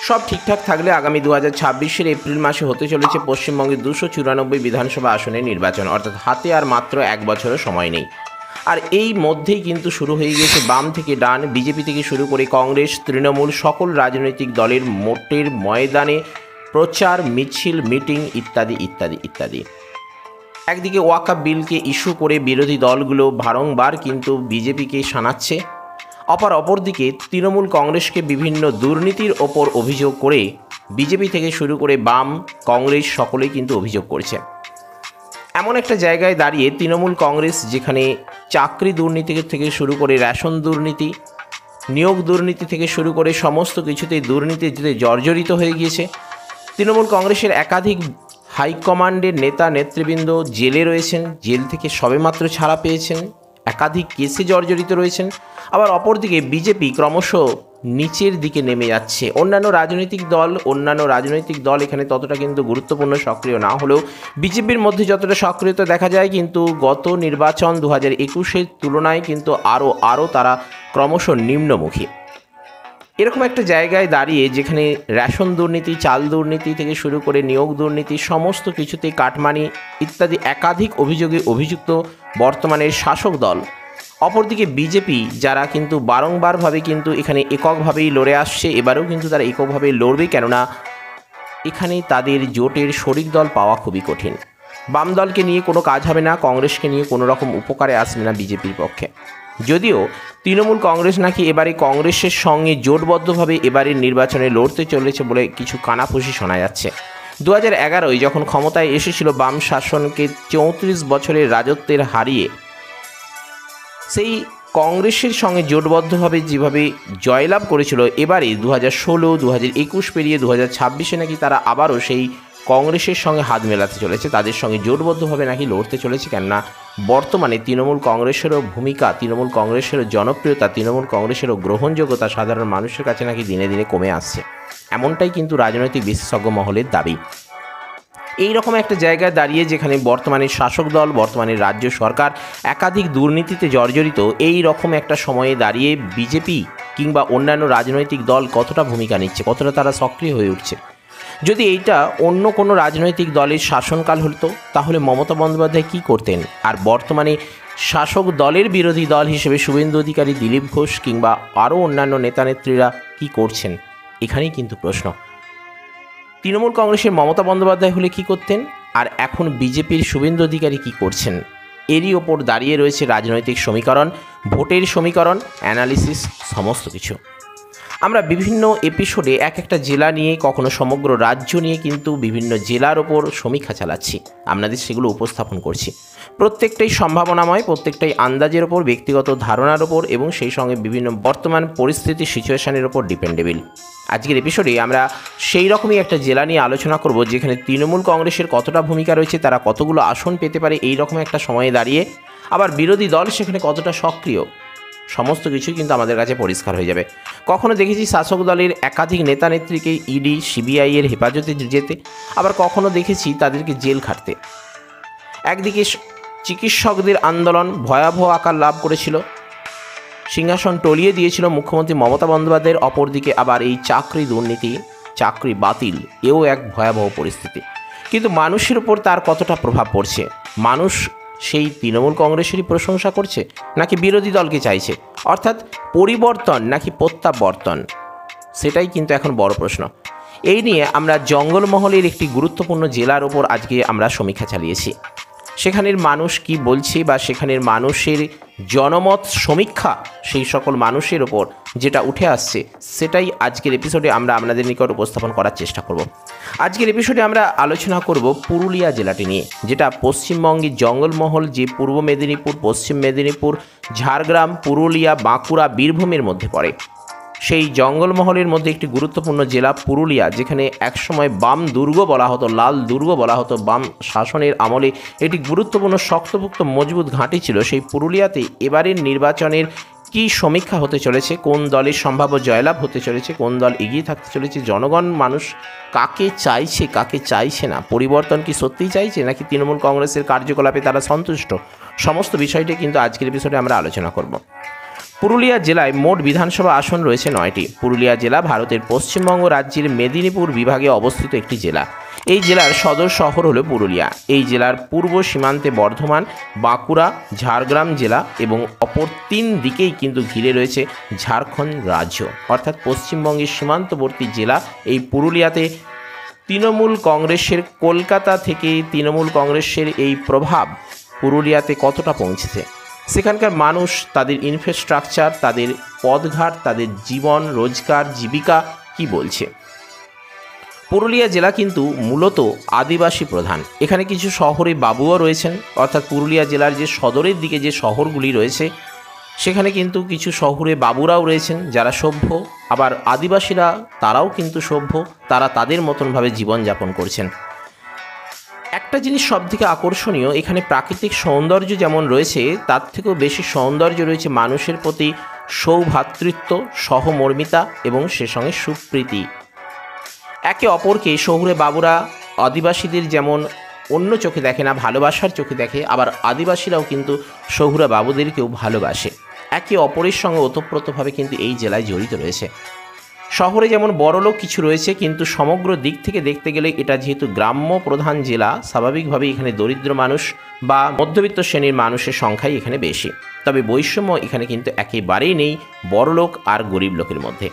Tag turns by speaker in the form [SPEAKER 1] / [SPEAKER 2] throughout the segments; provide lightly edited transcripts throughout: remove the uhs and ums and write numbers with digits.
[SPEAKER 1] সব ঠিকঠাক থাকলে আগামী 2026-এর এপ্রিল মাসে হতে চলেছে পশ্চিমবঙ্গের 294 বিধানসভা আসনের নির্বাচন, অর্থাৎ হাতে আর মাত্র এক বছরও সময় নেই। আর এই মধ্যেই কিন্তু শুরু হয়ে গিয়েছে বাম থেকে ডান, বিজেপি থেকে শুরু করে কংগ্রেস, তৃণমূল সকল রাজনৈতিক দলের মোটের ময়দানে প্রচার, মিছিল, মিটিং ইত্যাদি ইত্যাদি ইত্যাদি। একদিকে ওয়াকআপ বিলকে ইস্যু করে বিরোধী দলগুলো বারংবার কিন্তু বিজেপিকে শানাচ্ছে, অপরদিকে তৃণমূল কংগ্রেসকে বিভিন্ন দুর্নীতির ওপর অভিযোগ করে বিজেপি থেকে শুরু করে বাম, কংগ্রেস সকলেই কিন্তু অভিযোগ করছে। এমন একটা জায়গায় দাঁড়িয়ে তৃণমূল কংগ্রেস যেখানে চাকরি দুর্নীতি থেকে শুরু করে রেশন দুর্নীতি, নিয়োগ দুর্নীতি থেকে শুরু করে সমস্ত কিছুতেই দুর্নীতিতে জর্জরিত হয়ে গিয়েছে। তৃণমূল কংগ্রেসের একাধিক হাইকমান্ডের নেতা নেতৃবৃন্দ জেলে রয়েছেন, জেল থেকে সবেমাত্র ছাড়া পেয়েছেন, একাধিক কেসে জর্জরিত রয়েছেন। আবার অপরদিকে বিজেপি ক্রমশ নিচের দিকে নেমে যাচ্ছে। অন্যান্য রাজনৈতিক দল এখানে ততটা কিন্তু গুরুত্বপূর্ণ সক্রিয় না হলেও বিজেপির মধ্যে যতটা সক্রিয়তা দেখা যায়, কিন্তু গত নির্বাচন 2021-এর তুলনায় কিন্তু আরও তারা ক্রমশ নিম্নমুখী। এরকম একটা জায়গায় দাঁড়িয়ে যেখানে রেশন দুর্নীতি, চাল দুর্নীতি থেকে শুরু করে নিয়োগ দুর্নীতি, সমস্ত কিছুতেই কাটমানি ইত্যাদি একাধিক অভিযোগে অভিযুক্ত বর্তমানের শাসক দল, অপরদিকে বিজেপি যারা কিন্তু বারংবারভাবে কিন্তু এখানে এককভাবেই লড়ে আসছে, এবারেও কিন্তু তারা এককভাবেই লড়বে, কেননা এখানে তাদের জোটের শরিক দল পাওয়া খুবই কঠিন। বাম দলকে নিয়ে কোনো কাজ হবে না, কংগ্রেসকে নিয়ে কোনো রকম উপকারে আসবে না বিজেপির পক্ষে। যদিও তৃণমূল কংগ্রেস নাকি এবারে কংগ্রেসের সঙ্গে জোটবদ্ধভাবে এবারের নির্বাচনে লড়তে চলেছে বলে কিছু কানাফুসি শোনা যাচ্ছে। 2011-য় যখন ক্ষমতায় এসেছিল বাম শাসনকে 34 বছরের রাজত্বের হারিয়ে, সেই কংগ্রেসের সঙ্গে জোটবদ্ধভাবে যেভাবে জয়লাভ করেছিল, এবারে 2016, 2021 পেরিয়ে 2026-এ নাকি তারা আবারও সেই কংগ্রেসের সঙ্গে হাত মেলাতে চলেছে, তাদের সঙ্গে জোটবদ্ধভাবে নাকি লড়তে চলেছে। কেননা বর্তমানে তৃণমূল কংগ্রেসেরও ভূমিকা, তৃণমূল কংগ্রেসেরও জনপ্রিয়তা, তৃণমূল কংগ্রেসেরও গ্রহণযোগ্যতা সাধারণ মানুষের কাছে নাকি দিনে দিনে কমে আসছে, এমনটাই কিন্তু রাজনৈতিক বিশেষজ্ঞ মহলের দাবি। এই রকম একটা জায়গায় দাঁড়িয়ে যেখানে বর্তমানে শাসক দল, বর্তমানে রাজ্য সরকার একাধিক দুর্নীতিতে জর্জরিত, এই রকম একটা সময়ে দাঁড়িয়ে বিজেপি কিংবা অন্যান্য রাজনৈতিক দল কতটা ভূমিকা নিচ্ছে, কতটা তারা সক্রিয় হয়ে উঠছে। যদি এইটা অন্য কোনো রাজনৈতিক দলের শাসনকাল হতো তাহলে মমতা বন্দ্যোপাধ্যায় কী করতেন, আর বর্তমানে শাসক দলের বিরোধী দল হিসেবে শুভেন্দু অধিকারী, দিলীপ ঘোষ কিংবা আরও অন্যান্য নেতানেত্রীরা কী করছেন, এখানেই কিন্তু প্রশ্ন। তৃণমূল কংগ্রেসের মমতা বন্দ্যোপাধ্যায় হলে কী করতেন, আর এখন বিজেপির শুভেন্দু অধিকারী কী করছেন, এরই ওপর দাঁড়িয়ে রয়েছে রাজনৈতিক সমীকরণ, ভোটের সমীকরণ, অ্যানালিসিস, সমস্ত কিছু। আমরা বিভিন্ন এপিসোডে এক একটা জেলা নিয়ে, কখনো সমগ্র রাজ্য নিয়ে কিন্তু বিভিন্ন জেলার ওপর সমীক্ষা চালাচ্ছি, আপনাদের সেগুলো উপস্থাপন করছি। প্রত্যেকটাই সম্ভাবনাময়, প্রত্যেকটাই আন্দাজের ওপর, ব্যক্তিগত ধারণার ওপর এবং সেই সঙ্গে বিভিন্ন বর্তমান পরিস্থিতি, সিচুয়েশনের ওপর ডিপেন্ডেবল। আজকের এপিসোডে আমরা সেই রকমই একটা জেলা নিয়ে আলোচনা করব যেখানে তৃণমূল কংগ্রেসের কতটা ভূমিকা রয়েছে, তারা কতগুলো আসন পেতে পারে এই রকম একটা সময়ে দাঁড়িয়ে, আবার বিরোধী দল সেখানে কতটা সক্রিয়, সমস্ত কিছুই কিন্তু আমাদের কাছে পরিষ্কার হয়ে যাবে। কখনো দেখেছি শাসক দলের একাধিক নেতা নেত্রীকে ইডি, সিবিআই এর হেফাজতে যেতে, আবার কখনো দেখেছি তাদেরকে জেল খাটতে। একদিকে চিকিৎসকদের আন্দোলন ভয়াবহ আকার লাভ করেছিল, সিংহাসন টলিয়ে দিয়েছিল মুখ্যমন্ত্রী মমতা বন্দ্যোপাধ্যায়ের, অপরদিকে আবার এই চাকরি দুর্নীতি, চাকরি বাতিল, এও এক ভয়াবহ পরিস্থিতি। কিন্তু মানুষের উপর তার কতটা প্রভাব পড়ছে, মানুষ সেই তৃণমূল কংগ্রেসেরই প্রশংসা করছে নাকি বিরোধী দলকে চাইছে, অর্থাৎ পরিবর্তন নাকি প্রত্যাবর্তন, সেটাই কিন্তু এখন বড় প্রশ্ন। এই নিয়ে আমরা জঙ্গলমহলের একটি গুরুত্বপূর্ণ জেলার ওপর আজকে আমরা সমীক্ষা চালিয়েছি। সেখানের মানুষ কি বলছে বা সেখানের মানুষের জনমত সমীক্ষা, সেই সকল মানুষের ওপর যেটা উঠে আসছে, সেটাই আজকের এপিসোডে আমরা আপনাদের নিকট উপস্থাপন করার চেষ্টা করব। আজকের এপিসোডে আমরা আলোচনা করব পুরুলিয়া জেলাটি নিয়ে, যেটা পশ্চিমবঙ্গের জঙ্গলমহল, যে পূর্ব মেদিনীপুর, পশ্চিম মেদিনীপুর, ঝাড়গ্রাম, পুরুলিয়া, বাঁকুড়া, বীরভূমের মধ্যে পড়ে। সেই জঙ্গলমহলের মধ্যে একটি গুরুত্বপূর্ণ জেলা পুরুলিয়া, যেখানে একসময় বাম দুর্গ বলা হতো, লাল দুর্গ বলা হতো, বাম শাসনের আমলে এটি গুরুত্বপূর্ণ শক্তপোক্ত মজবুত ঘাঁটি ছিল। সেই পুরুলিয়াতে এবারের নির্বাচনের কি সমীক্ষা হতে চলেছে, কোন দলের সম্ভাব্য জয়লাভ হতে চলেছে, কোন দল এগিয়ে থাকতে চলেছে, জনগণ মানুষ কাকে চাইছে কাকে চাইছে না, পরিবর্তন কি সত্যিই চাইছে নাকি তৃণমূল কংগ্রেসের কার্যকলাপে তারা সন্তুষ্ট, সমস্ত বিষয়টি কিন্তু আজকের এপিসোডে আমরা আলোচনা করব। পুরুলিয়া জেলায় মোট বিধানসভা আসন রয়েছে 9টি। পুরুলিয়া জেলা ভারতের পশ্চিমবঙ্গ রাজ্যের মেদিনীপুর বিভাগে অবস্থিত একটি জেলা। এই জেলার সদর শহর হলো পুরুলিয়া। এই জেলার পূর্ব সীমান্তে বর্ধমান, বাঁকুড়া, ঝাড়গ্রাম জেলা এবং অপর 3 দিকেই কিন্তু ঘিরে রয়েছে ঝাড়খণ্ড রাজ্য, অর্থাৎ পশ্চিমবঙ্গের সীমান্তবর্তী জেলা এই পুরুলিয়াতে। তৃণমূল কংগ্রেসের কলকাতা থেকে তৃণমূল কংগ্রেসের এই প্রভাব পুরুলিয়াতে কতটা পৌঁছেছে, সেখানকার মানুষ, তাদের ইনফ্রাস্ট্রাকচার, তাদের পথঘাট, তাদের জীবন রোজগার জীবিকা কি বলছে। পুরুলিয়া জেলা কিন্তু মূলত আদিবাসী প্রধান। এখানে কিছু শহরে বাবুও রয়েছেন, অর্থাৎ পুরুলিয়া জেলার যে সদরের দিকে যে শহরগুলি রয়েছে সেখানে কিন্তু কিছু শহরে বাবুরাও রয়েছেন যারা সভ্য, আবার আদিবাসীরা তারাও কিন্তু সভ্য, তারা তাদের মতনভাবে জীবনযাপন করছেন। একটা জিনিস সবথেকে আকর্ষণীয়, এখানে প্রাকৃতিক সৌন্দর্য যেমন রয়েছে তার থেকেও বেশি সৌন্দর্য রয়েছে মানুষের প্রতি সৌভ্রাতৃত্ব, সহমর্মিতা এবং সে সঙ্গে সুপ্রীতি। একে অপরকে শহুরে বাবুরা আদিবাসীদের যেমন অন্য চোখে দেখে না, ভালোবাসার চোখে দেখে, আবার আদিবাসীরাও কিন্তু শহুরে বাবুদেরকেও ভালোবাসে। একে অপরের সঙ্গে ওতপ্রোতভাবে কিন্তু এই জেলায় জড়িত রয়েছে। শহরে যেমন বড়লোক কিছু রয়েছে, কিন্তু সমগ্র দিক থেকে দেখতে গেলে এটা যেহেতু গ্রাম্য প্রধান জেলা, স্বাভাবিকভাবেই এখানে দরিদ্র মানুষ বা মধ্যবিত্ত শ্রেণীর মানুষের সংখ্যাই এখানে বেশি। তবে বৈষম্য এখানে কিন্তু একেবারেই নেই বড়লোক আর গরিব লোকের মধ্যে।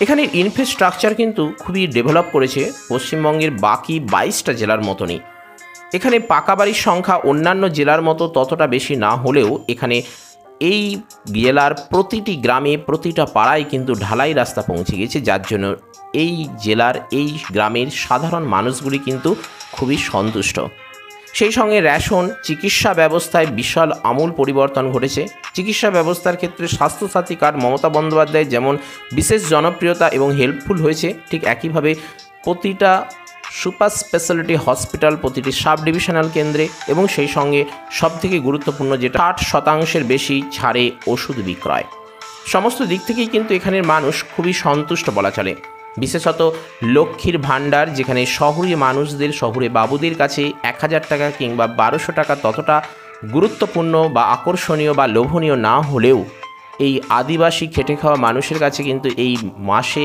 [SPEAKER 1] এখানের ইনফ্রাস্ট্রাকচার কিন্তু খুবই ডেভেলপ করেছে পশ্চিমবঙ্গের বাকি 22টা জেলার মতনই। এখানে পাকা বাড়ির সংখ্যা অন্যান্য জেলার মতো ততটা বেশি না হলেও এখানে এই জেলার প্রতিটি গ্রামে, প্রতিটা পাড়ায় কিন্তু ঢালাই রাস্তা পৌঁছে গেছে, যার জন্য এই জেলার এই গ্রামের সাধারণ মানুষগুলি কিন্তু খুবই সন্তুষ্ট। সেই সঙ্গে রেশন, চিকিৎসা ব্যবস্থায় বিশাল আমূল পরিবর্তন ঘটেছে। চিকিৎসা ব্যবস্থার ক্ষেত্রে স্বাস্থ্যসাথী কার্ড মমতা বন্দ্যোপাধ্যায় যেমন বিশেষ জনপ্রিয়তা এবং হেল্পফুল হয়েছে, ঠিক একইভাবে প্রতিটা সুপার স্পেশালিটি হসপিটাল, প্রতিটি সাব ডিভিশনাল কেন্দ্রে এবং সেই সঙ্গে সবথেকে গুরুত্বপূর্ণ যেটা 60% বেশি ছাড়ে ওষুধ বিক্রয়। সমস্ত দিক থেকেই কিন্তু এখানের মানুষ খুবই সন্তুষ্ট বলা চলে। বিশেষত লক্ষ্মীর ভাণ্ডার, যেখানে শহুরে মানুষদের, শহুরে বাবুদের কাছে 1000 টাকা কিংবা 1200 টাকা ততটা গুরুত্বপূর্ণ বা আকর্ষণীয় বা লোভনীয় না হলেও এই আদিবাসী খেটে খাওয়া মানুষের কাছে কিন্তু এই মাসে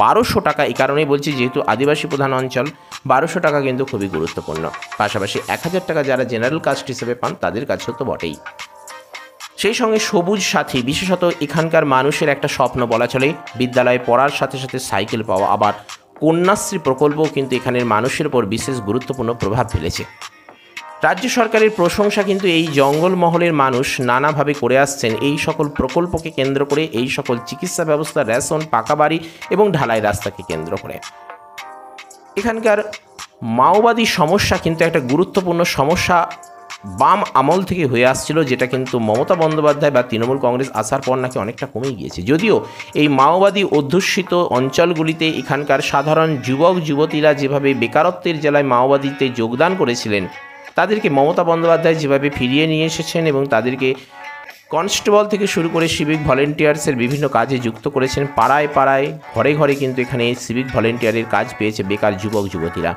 [SPEAKER 1] 1200 টাকা, এই কারণেই বলছি যেহেতু আদিবাসী প্রধান অঞ্চল, 1200 টাকা কিন্তু খুবই গুরুত্বপূর্ণ। পাশাপাশি 1000 টাকা যারা জেনারেল কাস্ট হিসেবে পান তাদের কাছেও তো বটেই। সেই সঙ্গে সবুজ সাথী, বিশেষত এখানকার মানুষের একটা স্বপ্ন বলা চলে বিদ্যালয়ে পড়ার সাথে সাথে সাইকেল পাওয়া। আবার কন্যাশ্রী প্রকল্পও কিন্তু এখানের মানুষের উপর বিশেষ গুরুত্বপূর্ণ প্রভাব ফেলেছে। রাজ্য সরকারের প্রশংসা কিন্তু এই জঙ্গলমহলের মানুষ নানাভাবে করে আসছেন এই সকল প্রকল্পকে কেন্দ্র করে, এই সকল চিকিৎসা ব্যবস্থা, রেশন, পাকা বাড়ি এবং ঢালাই রাস্তাকে কেন্দ্র করে। এখানকার মাওবাদী সমস্যা কিন্তু একটা গুরুত্বপূর্ণ সমস্যা বাম আমল থেকে হয়ে আসছিল, যেটা কিন্তু মমতা বন্দ্যোপাধ্যায় বা তৃণমূল কংগ্রেস আসার পর নাকি অনেকটা কমে গিয়েছে। যদিও এই মাওবাদী অধ্যুষিত অঞ্চলগুলিতে এখানকার সাধারণ যুবক যুবতীরা যেভাবে বেকারত্বের জেলায় মাওবাদীতে যোগদান করেছিলেন, তাদেরকে মমতা বন্দ্যোপাধ্যায় যেভাবে ফিরিয়ে নিয়ে এসেছেন এবং তাদেরকে কনস্টেবল থেকে শুরু করে সিভিক ভলেন্টিয়ার্সের বিভিন্ন কাজে যুক্ত করেছেন। পাড়ায় পাড়ায়, ঘরে ঘরে কিন্তু এখানে সিভিক ভলেন্টিয়ারের কাজ পেয়েছে বেকার যুবক যুবতীরা।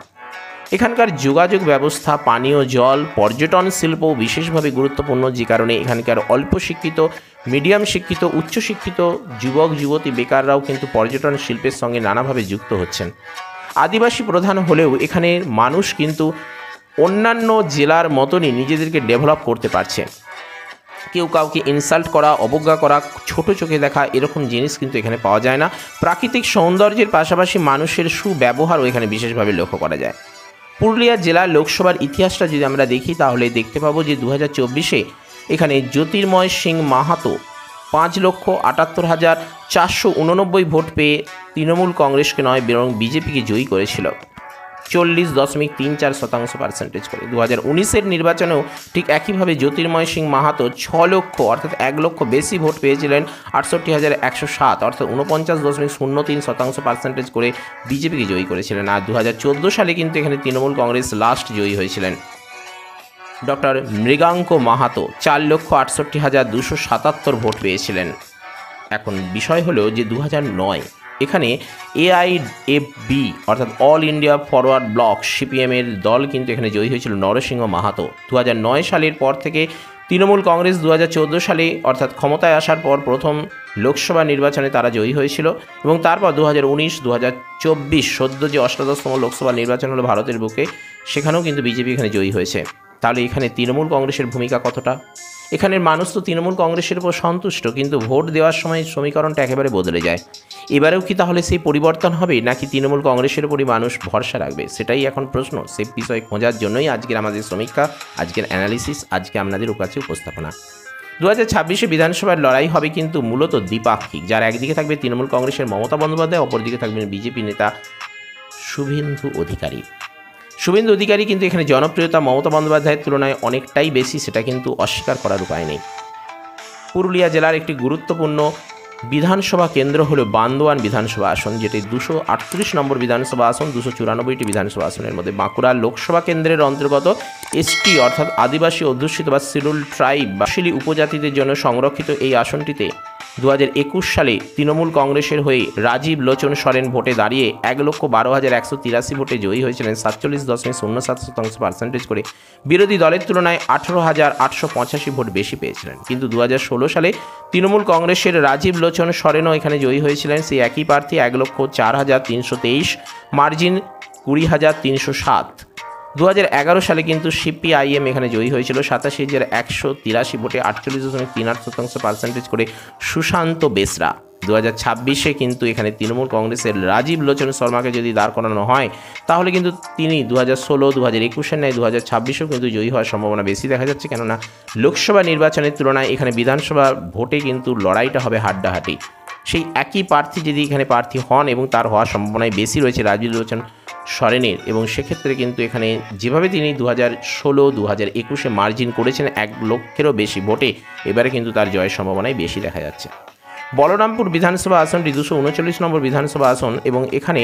[SPEAKER 1] এখানকার যোগাযোগ ব্যবস্থা, পানীয় জল, পর্যটন শিল্পও বিশেষভাবে গুরুত্বপূর্ণ, যে কারণে এখানকার অল্প শিক্ষিত, মিডিয়াম শিক্ষিত, উচ্চশিক্ষিত যুবক যুবতী বেকাররাও কিন্তু পর্যটন শিল্পের সঙ্গে নানাভাবে যুক্ত হচ্ছেন। আদিবাসী প্রধান হলেও এখানের মানুষ কিন্তু অন্যান্য জেলার মতনই নিজেদেরকে ডেভেলপ করতে পারছে। কেউ কাউকে ইনসাল্ট করা, অবজ্ঞা করা, ছোট চোখে দেখা এরকম জিনিস কিন্তু এখানে পাওয়া যায় না। প্রাকৃতিক সৌন্দর্যের পাশাপাশি মানুষের সুব্যবহারও এখানে বিশেষভাবে লক্ষ্য করা যায়। পুরুলিয়া জেলার লোকসভার ইতিহাসটা যদি আমরা দেখি তাহলে দেখতে পাবো যে 2024-এ এখানে জ্যোতির্ময় সিং মাহাতো 5,78,489 ভোট পেয়ে তৃণমূল কংগ্রেসকে নয় বরং বিজেপিকে জয়ী করেছিল 40.34% করে। 2019-এর নির্বাচনেও ঠিক একইভাবে জ্যোতির্ময় সিং মাহাতো 6 লক্ষ অর্থাৎ 1 লক্ষ বেশি ভোট পেয়েছিলেন 68,107 অর্থাৎ 49.03% করে বিজেপিকে জয়ী করেছিলেন। আর 2014 সালে কিন্তু এখানে তৃণমূল কংগ্রেস লাস্ট জয়ী হয়েছিলেন। ডক্টর মৃগাঙ্ক মাহাতো 4,68,277 ভোট পেয়েছিলেন। এখন বিষয় হলো যে 2009 এখানে AIFB অর্থাৎ অল ইন্ডিয়া ফরওয়ার্ড ব্লক সিপিএমের দল কিন্তু এখানে জয়ী হয়েছিল নরসিংহ মাহাতো। 2009 সালের পর থেকে তৃণমূল কংগ্রেস 2014 সালে অর্থাৎ ক্ষমতায় আসার পর প্রথম লোকসভা নির্বাচনে তারা জয়ী হয়েছিল এবং তারপর 2019, 2024 সদ্য যে অষ্টাদশতম লোকসভা নির্বাচন হলো ভারতের বুকে, সেখানেও কিন্তু বিজেপি এখানে জয়ী হয়েছে। তাহলে এখানে তৃণমূল কংগ্রেসের ভূমিকা কতটা? এখানের মানুষ তো তৃণমূল কংগ্রেসের উপর সন্তুষ্ট, কিন্তু ভোট দেওয়ার সময় সমীকরণটা একেবারে বদলে যায়। এবারেও কি তাহলে সেই পরিবর্তন হবে, নাকি তৃণমূল কংগ্রেসের উপরই মানুষ ভরসা রাখবে? সেটাই এখন প্রশ্ন। সেই বিষয় খোঁজার জন্যই আজকের আমাদের সমীক্ষা, আজকের অ্যানালিসিস, আজকে আপনাদের কাছে উপস্থাপনা। 2026 বিধানসভার লড়াই হবে কিন্তু মূলত দ্বিপাক্ষিক, যার একদিকে থাকবে তৃণমূল কংগ্রেসের মমতা বন্দ্যোপাধ্যায়, অপরদিকে থাকবেন বিজেপি নেতা শুভেন্দু অধিকারী। শুভেন্দু অধিকারী কিন্তু এখানে জনপ্রিয়তা মমতা বন্দ্যোপাধ্যায়ের তুলনায় অনেকটাই বেশি, সেটা কিন্তু অস্বীকার করার উপায় নেই। পুরুলিয়া জেলার একটি গুরুত্বপূর্ণ বিধানসভা কেন্দ্র হলো বান্দোয়ান বিধানসভা আসন, যেটি 238 নম্বর বিধানসভা আসন 294টি বিধানসভা আসনের মধ্যে। বাঁকুড়া লোকসভা কেন্দ্রের অন্তর্গত এসটি অর্থাৎ আদিবাসী অধ্যুষিত বা শিডিউল ট্রাইব বা শিলি উপজাতিদের জন্য সংরক্ষিত এই আসনটিতে 2021 সালে তৃণমূল কংগ্রেসের হয়ে রাজীব লোচন সরেন ভোটে দাঁড়িয়ে 1,12,183 ভোটে জয়ী হয়েছিলেন 47.07% করে। বিরোধী দলের তুলনায় 18,885 ভোট বেশি পেয়েছিলেন। কিন্তু 2016 সালে তৃণমূল কংগ্রেসের রাজীব লোচন সরেনও এখানে জয়ী হয়েছিলেন। সেই একই প্রার্থী 1,04,323, মার্জিন 20,307। 2011 সালে কিন্তু সিপিআইএম এখানে জয়ী হয়েছিল 87,183 ভোটে 48.38% করে সুশান্ত বেসরা। 2026 কিন্তু এখানে তৃণমূল কংগ্রেসের রাজীব লোচন শর্মাকে যদি দাঁড় করানো হয়, তাহলে কিন্তু তিনি 2016, 2021 ন্যায় 2026-এও কিন্তু জয়ী হওয়ার সম্ভাবনা বেশি দেখা যাচ্ছে। কেননা লোকসভা নির্বাচনের তুলনায় এখানে বিধানসভা ভোটে কিন্তু লড়াইটা হবে হাড্ডাহাড্ডি। সেই একই প্রার্থী যদি এখানে প্রার্থী হন এবং তার হওয়ার সম্ভাবনাই বেশি রয়েছে রাজীব লোচন সরেনের, এবং সেক্ষেত্রে কিন্তু এখানে যেভাবে তিনি 2016, 2021 মার্জিন করেছেন 1 লক্ষেরও বেশি ভোটে, এবারে কিন্তু তার জয়ের সম্ভাবনাই বেশি দেখা যাচ্ছে। বলরামপুর বিধানসভা আসনটি 239 নম্বর বিধানসভা আসন এবং এখানে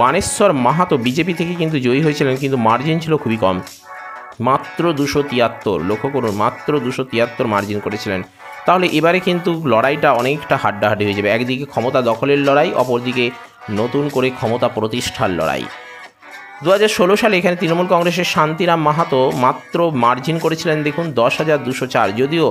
[SPEAKER 1] বানেশ্বর মাহাতো বিজেপি থেকে কিন্তু জয়ী হয়েছিলেন, কিন্তু মার্জিন ছিল খুবই কম, মাত্র 273। লক্ষ্য করুন, মাত্র 273 মার্জিন করেছিলেন। তাহলে এবারে কিন্তু লড়াইটা অনেকটা হাড্ডাহাড্ডি হয়ে যাবে। একদিকে ক্ষমতা দখলের লড়াই, অপরদিকে নতুন করে ক্ষমতা প্রতিষ্ঠার লড়াই। 2016 সালে এখানে তৃণমূল কংগ্রেসের শান্তিরাম মাহাতো মাত্র মার্জিন করেছিলেন দেখুন 10,204। যদিও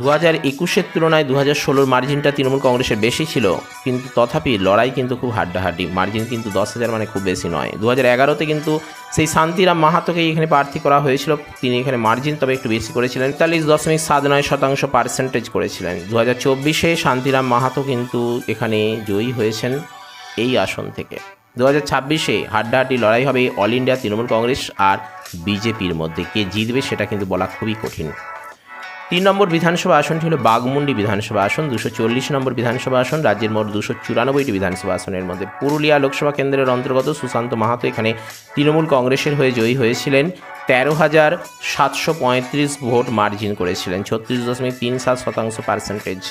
[SPEAKER 1] 2021-এর তুলনায় 2016 মার্জিনটা তৃণমূল কংগ্রেসের বেশি ছিল, কিন্তু তথাপি লড়াই কিন্তু খুব হাড্ডাহাড্ডি। মার্জিন কিন্তু 10,000 মানে খুব বেশি নয়। 2011-তে কিন্তু সেই শান্তিরাম মাহাতোকেই এখানে প্রার্থী করা হয়েছিল, তিনি এখানে মার্জিন তবে একটু বেশি করেছিলেন, 43.79% করেছিলেন। 2024-এ শান্তিরাম মাহাতো কিন্তু এখানে জয়ী হয়েছেন এই আসন থেকে। 2026-এ হাড্ডাহাড্ডি লড়াই হবে অল ইন্ডিয়া তৃণমূল কংগ্রেস আর বিজেপির মধ্যে। কে জিতবে সেটা কিন্তু বলা খুবই কঠিন। 3 নম্বর বিধানসভা আসনটি হলো বাগমুন্ডি বিধানসভা আসন, 240 নম্বর বিধানসভা আসন, রাজ্যের মোট 294টি বিধানসভা আসনের মধ্যে। পুরুলিয়া লোকসভা কেন্দ্রের অন্তর্গত সুশান্ত মাহাতো এখানে তৃণমূল কংগ্রেসের হয়ে জয়ী হয়েছিলেন, 13,735 ভোট মার্জিন করেছিলেন, 36.37%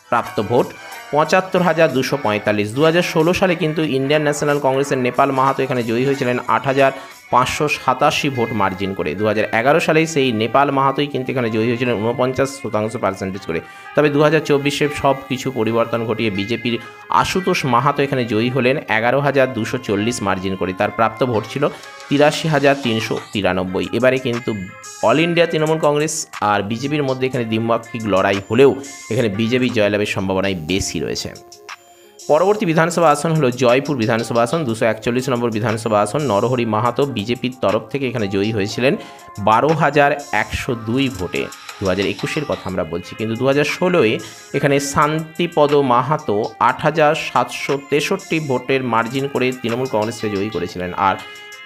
[SPEAKER 1] প্রাপ্ত ভোট, 75,245। 2016 সালে কিন্তু ইন্ডিয়ান ন্যাশনাল কংগ্রেসের নেপাল মাহাতো এখানে জয়ী হয়েছিলেন 8,587 ভোট মার্জিন করে। 2011 সালেই সেই নেপাল মাহাতোই কিন্তু এখানে জয়ী হয়েছিলেন 49% করে। তবে 2024-এ সব কিছু পরিবর্তন ঘটিয়ে বিজেপির আশুতোষ মাহাতো এখানে জয়ী হলেন 11,240 মার্জিন করে। তার প্রাপ্ত ভোট ছিল 83,393। এবারে কিন্তু অল ইন্ডিয়া তৃণমূল কংগ্রেস আর বিজেপির মধ্যে এখানে দ্বিপাক্ষিক লড়াই হলেও এখানে বিজেপি জয়লাভের সম্ভাবনাই বেশি রয়েছে। পরবর্তী বিধানসভা আসন হলো জয়পুর বিধানসভা আসন, 241 নম্বর বিধানসভা আসন। নরহরি মাহাতো বিজেপির তরফ থেকে এখানে জয়ী হয়েছিলেন 12,102 ভোটে। 2021-এর কথা আমরা বলছি, কিন্তু 2016-এ এখানে শান্তিপদ মাহাতো 8,763 ভোটের মার্জিন করে তৃণমূল কংগ্রেসকে জয়ী করেছিলেন। আর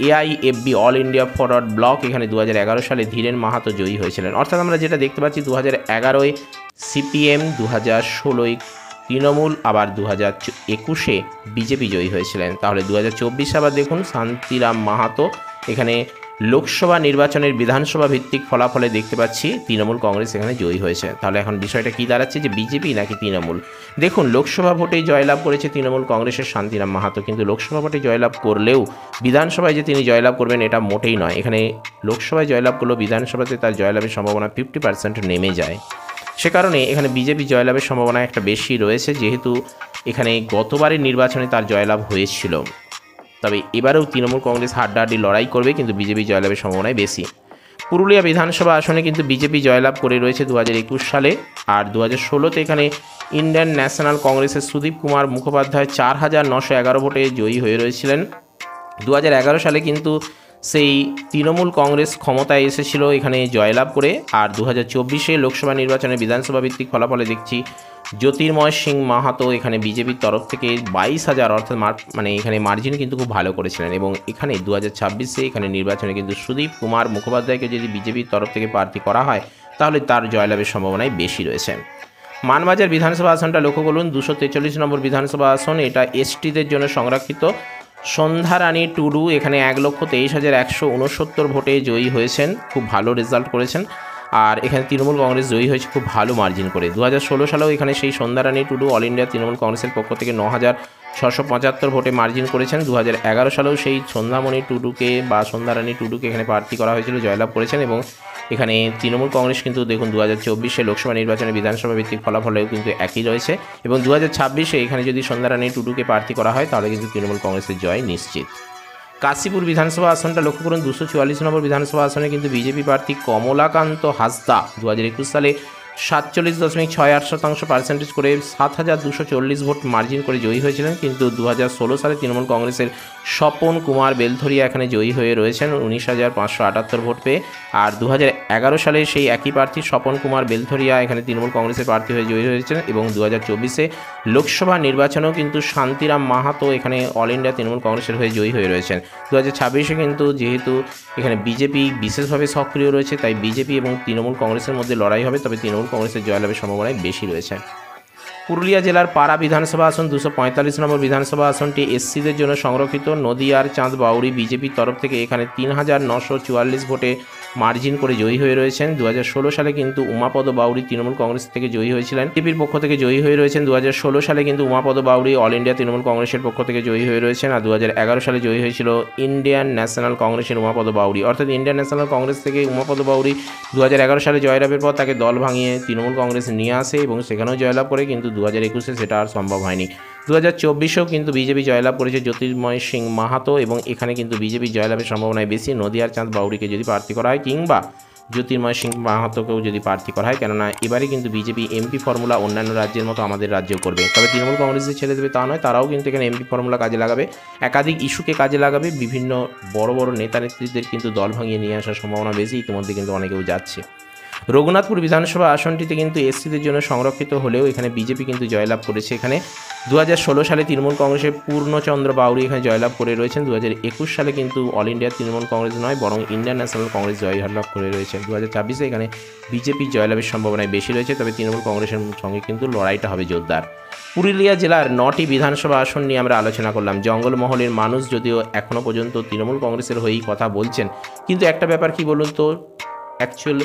[SPEAKER 1] AIFB All India Forward Bloc এখানে 2011 সালে ধীরেন মাহাতো জয়ী হয়েছিলেন। অর্থাৎ আমরা যেটা দেখতে পাচ্ছি 2011-এ সিপিএম, 2016-এ তৃণমূল, আবার 2021-এ বিজেপি জয়ী হয়েছিলেন। তাহলে 2024 আবার দেখুন শান্তিরাম মাহাতো এখানে লোকসভা নির্বাচনের বিধানসভা ভিত্তিক ফলাফলে দেখতে পাচ্ছি তৃণমূল কংগ্রেস এখানে জয়ী হয়েছে। তাহলে এখন বিষয়টা কী দাঁড়াচ্ছে যে বিজেপি নাকি তৃণমূল? দেখুন, লোকসভা ভোটেই জয়লাভ করেছে তৃণমূল কংগ্রেসের শান্তিরাম মাহাতো, কিন্তু লোকসভা ভোটে জয়লাভ করলেও বিধানসভায় যে তিনি জয়লাভ করবেন এটা মোটেই নয়। এখানে লোকসভায় জয়লাভ করলেও বিধানসভাতে তার জয়লাভের সম্ভাবনা 50% নেমে যায়। সে কারণে এখানে বিজেপি জয়লাভের সম্ভাবনা একটা বেশি রয়েছে, যেহেতু এখানে গতবারের নির্বাচনে তার জয়লাভ হয়েছিল। তবে এবারেও তৃণমূল কংগ্রেস হাড্ডাহাড্ডি লড়াই করবে, কিন্তু বিজেপি জয়লাভের সম্ভাবনাই বেশি। পুরুলিয়া বিধানসভা আসনে কিন্তু বিজেপি জয়লাভ করে রয়েছে 2021 সালে, আর 2016তে এখানে ইন্ডিয়ান ন্যাশনাল কংগ্রেসের সুদীপ কুমার মুখোপাধ্যায় 4911 ভোটে জয়ী হয়ে রয়েছিলেন। 2011 সালে কিন্তু সেই তৃণমূল কংগ্রেস ক্ষমতায় এসেছিল এখানে জয়লাভ করে। আর 2024 লোকসভা নির্বাচনে বিধানসভা ভিত্তিক ফলাফলে দেখছি জ্যোতির্ময় সিং মাহাতো এখানে বিজেপির তরফ থেকে 22,000 অর্থাৎ মানে এখানে মার্জিন কিন্তু খুব ভালো করেছিলেন। এবং এখানে 2026 এখানে নির্বাচনে কিন্তু সুদীপ কুমার মুখোপাধ্যায়কে যদি বিজেপির তরফ থেকে প্রার্থী করা হয় তাহলে তার জয়লাভের সম্ভাবনাই বেশি রয়েছে। মানবাজার বিধানসভা আসনটা লক্ষ্য করুন, 243 নম্বর বিধানসভা আসন, এটা এসটিদের জন্য সংরক্ষিত। সন্ধ্যা রানী টুডু এখানে 1,23,169 ভোটে জয়ী হয়েছেন, খুব ভালো রেজাল্ট করেছেন। আর এখানে তৃণমূল কংগ্রেস জয়ী হয়েছে খুব ভালো মার্জিন করে। 2016 সালেও এখানে সেই সন্ধ্যা রানী টুডু অল ইন্ডিয়া তৃণমূল কংগ্রেসের পক্ষ থেকে 9,675 ভোটে মার্জিন করেছেন। 2011 সালেও সেই সন্ধ্যামণি টুডুকে বা সন্ধ্যা রানী টুডুকে এখানে প্রার্থী করা হয়েছিল, জয়লাভ করেছেন। এবং এখানে তৃণমূল কংগ্রেস কিন্তু দেখুন 2024 লোকসভা নির্বাচনে বিধানসভা ভিত্তিক ফলাফলেও কিন্তু একই রয়েছে। এবং 2026 এখানে যদি সন্ধ্যা রানী টুডুকে প্রার্থী করা হয় তাহলে কিন্তু তৃণমূল কংগ্রেসের জয় নিশ্চিত। কাশীপুর বিধানসভা আসনটা লক্ষ্য করুন, 244 নম্বর বিধানসভা আসনে কিন্তু বিজেপি প্রার্থী কমলাকান্ত হাসদা 2021 সালে 47.68% পার্সেন্টেজ করে 7,240 ভোট মার্জিন করে জয়ী হয়েছিলেন। কিন্তু 2016 সালে তৃণমূল কংগ্রেসের স্বপন কুমার বেলথরিয়া এখানে জয়ী হয়ে রয়েছেন 19,578 ভোট পেয়ে। আর 2011 সালে সেই একই প্রার্থী স্বপন কুমার বেলথরিয়া এখানে তৃণমূল কংগ্রেসের প্রার্থী হয়ে জয়ী হয়েছেন। এবং 2024 লোকসভা নির্বাচনেও কিন্তু শান্তিরাম মাহাতো এখানে অল ইন্ডিয়া তৃণমূল কংগ্রেসের হয়ে জয়ী হয়ে রয়েছেন। 2026 কিন্তু যেহেতু এখানে বিজেপি বিশেষভাবে সক্রিয় রয়েছে তাই বিজেপি এবং তৃণমূল কংগ্রেসের মধ্যে লড়াই হবে, তবে তৃণমূল কংগ্রেসের জয়লাভের সম্ভাবনাই বেশি রয়েছে। পুরুলিয়া জেলার পাড়া বিধানসভা আসন 245 নম্বর বিধানসভা আসনটি এসসিদের জন্য সংরক্ষিত। নদিয়ার চাঁদ বাউরি বিজেপির তরফ থেকে এখানে 3,944 ভোটে মার্জিন করে জয়ী হয়ে রয়েছেন। 2016 সালে কিন্তু উমাপদ বাউরি তৃণমূল কংগ্রেস থেকে জয়ী হয়েছিলেন, বিজেপির পক্ষ থেকে জয়ী হয়ে রয়েছেন। 2016 সালে কিন্তু উমাপদ বাউরি অল ইন্ডিয়া তৃণমূল কংগ্রেসের পক্ষ থেকে জয়ী হয়ে রয়েছেন। আর 2011 সালে জয়ী হয়েছিল ইন্ডিয়ান ন্যাশনাল কংগ্রেসের উমাপদ বাউরি, অর্থাৎ ইন্ডিয়ান ন্যাশনাল কংগ্রেস থেকে উমাপদ বাউরি 2011 সালে জয়লাভের পর তাকে দল ভাঙিয়ে তৃণমূল কংগ্রেস নিয়ে আসে এবং সেখানেও জয়লাভ করে, কিন্তু 2021 সেটা আর সম্ভব হয়নি। 2024 কিন্তু বিজেপি জয়লাভ করেছে জ্যোতির্ময় সিং মাহাতো এবং এখানে কিন্তু বিজেপি জয়লাভের সম্ভাবনায় বেশি। নদিয়ার চাঁদ বাউরিকে যদি প্রার্থী করা হয় কিংবা জ্যোতির্ময় সিং মাহাতোকেও যদি প্রার্থী করা হয়, কেননা এবারে কিন্তু বিজেপি এমপি ফর্মুলা অন্যান্য রাজ্যের মতো আমাদের রাজ্যেও করবে, তবে তৃণমূল কংগ্রেসে ছেড়ে দেবে তা নয়, তারাও কিন্তু এখানে এমপি ফর্মুলা কাজে লাগাবে, একাধিক ইস্যুকে কাজে লাগাবে, বিভিন্ন বড় বড় নেতা নেত্রীদের কিন্তু দল ভাঙিয়ে নিয়ে আসার সম্ভাবনা বেশি, ইতিমধ্যে কিন্তু অনেকেও যাচ্ছে। রঘুনাথপুর বিধানসভা আসনটিতে কিন্তু এসসিদের জন্য সংরক্ষিত হলেও এখানে বিজেপি কিন্তু জয়লাভ করেছে। এখানে 2016 সালে তৃণমূল কংগ্রেসের পূর্ণচন্দ্র বাউরি এখানে জয়লাভ করে রয়েছেন। 2021 সালে কিন্তু অল ইন্ডিয়া তৃণমূল কংগ্রেস নয় বরং ইন্ডিয়ান ন্যাশনাল কংগ্রেস জয়লাভ করে রয়েছে। 2024 এখানে বিজেপি জয়লাভের সম্ভাবনায় বেশি রয়েছে, তবে তৃণমূল কংগ্রেসের সঙ্গে কিন্তু লড়াইটা হবে জোরদার। পুরুলিয়া জেলার 9টি বিধানসভা আসন নিয়ে আমরা আলোচনা করলাম। জঙ্গলমহলের মানুষ যদিও এখনও পর্যন্ত তৃণমূল কংগ্রেসের হয়েই কথা বলছেন, কিন্তু একটা ব্যাপার কি বলুন তো, অ্যাকচুয়াল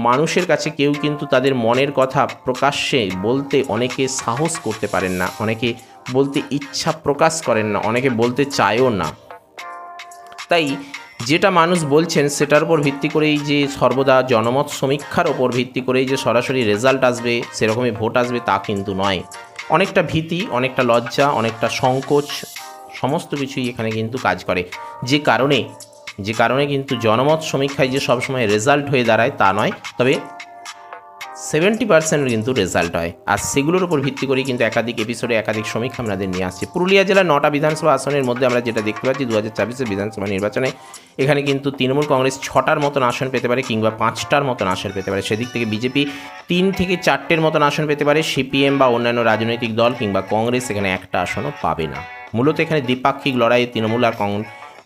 [SPEAKER 1] মানুষের কাছে কেউ কিন্তু তাদের মনের কথা প্রকাশ্যে বলতে অনেকে সাহস করতে পারেন না, অনেকে বলতে ইচ্ছা প্রকাশ করেন না, অনেকে বলতে চায়ও না। তাই যেটা মানুষ বলছেন সেটার উপর ভিত্তি করেই যে সর্বদা জনমত সমীক্ষার ওপর ভিত্তি করেই যে সরাসরি রেজাল্ট আসবে, সেরকমই ভোট আসবে তা কিন্তু নয়। অনেকটা ভীতি, অনেকটা লজ্জা, অনেকটা সংকোচ, সমস্ত কিছুই এখানে কিন্তু কাজ করে, যে কারণে কিন্তু জনমত সমীক্ষায় যে সবসময় রেজাল্ট হয়ে দাঁড়ায় তা নয়, তবে 70% কিন্তু রেজাল্ট হয়। আর সেগুলোর উপর ভিত্তি করেই কিন্তু একাধিক এপিসোডে একাধিক সমীক্ষা আমাদের নিয়ে আসছে। পুরুলিয়া জেলার 9টা বিধানসভা আসনের মধ্যে আমরা যেটা দেখতে পাচ্ছি 2024 বিধানসভা নির্বাচনে এখানে কিন্তু তৃণমূল কংগ্রেস 6টার মতন আসন পেতে পারে কিংবা 5টার মতন আসন পেতে পারে, সেদিক থেকে বিজেপি 3 থেকে 4টের মতন আসন পেতে পারে, সিপিএম বা অন্যান্য রাজনৈতিক দল কিংবা কংগ্রেস এখানে একটা আসনও পাবে না। মূলত এখানে দ্বিপাক্ষিক লড়াই তৃণমূল আর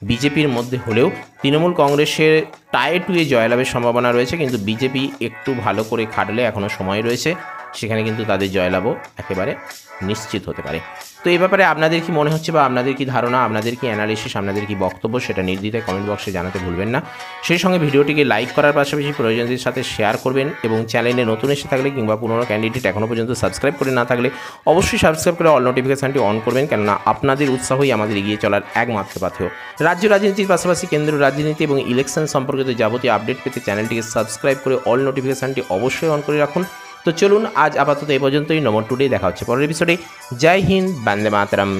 [SPEAKER 1] বিজেপির মধ্যে হলেও তৃণমূল কংগ্রেসের টাই টুয়ে জয়লাভের সম্ভাবনা রয়েছে, কিন্তু বিজেপি একটু ভালো করে খাটলে এখনও সময় রয়েছে, সেখানে কিন্তু তাদের জয়লাভও একেবারে নিশ্চিত হতে পারে। তো এই ব্যাপারে আপনাদের কি মনে হচ্ছে বা আপনাদের কি ধারণা, আপনাদের কি অ্যানালিসিস, আপনাদের কি বক্তব্য, সেটা নির্দ্বিধায় কমেন্ট বক্সে জানাতে ভুলবেন না। সেই সঙ্গে ভিডিওটিকে লাইক করার পাশাপাশি প্রয়োজনদের সাথে শেয়ার করবেন এবং চ্যানেলে নতুন এসে থাকলে কিংবা পুরনো ক্যান্ডিডেট এখনও পর্যন্ত সাবস্ক্রাইব করে না থাকলে অবশ্যই সাবস্ক্রাইব করে অল নোটিফিকেশানটি অন করবেন, কেননা আপনাদের উৎসাহই আমাদের এগিয়ে চলার একমাত্র পাথেয়। রাজ্য রাজনীতির পাশাপাশি কেন্দ্রীয় রাজনীতি এবং ইলেকশন সম্পর্কিত যাবতীয় আপডেট পেতে চ্যানেলটিকে সাবস্ক্রাইব করে অল নোটিফিকেশানটি অবশ্যই অন করে রাখুন। তো চলুন আজ আপাতত এ পর্যন্তই। নমো টুডে, দেখা হচ্ছে পরের এপিসোডে। জয় হিন্দ, বন্দে মাতরম।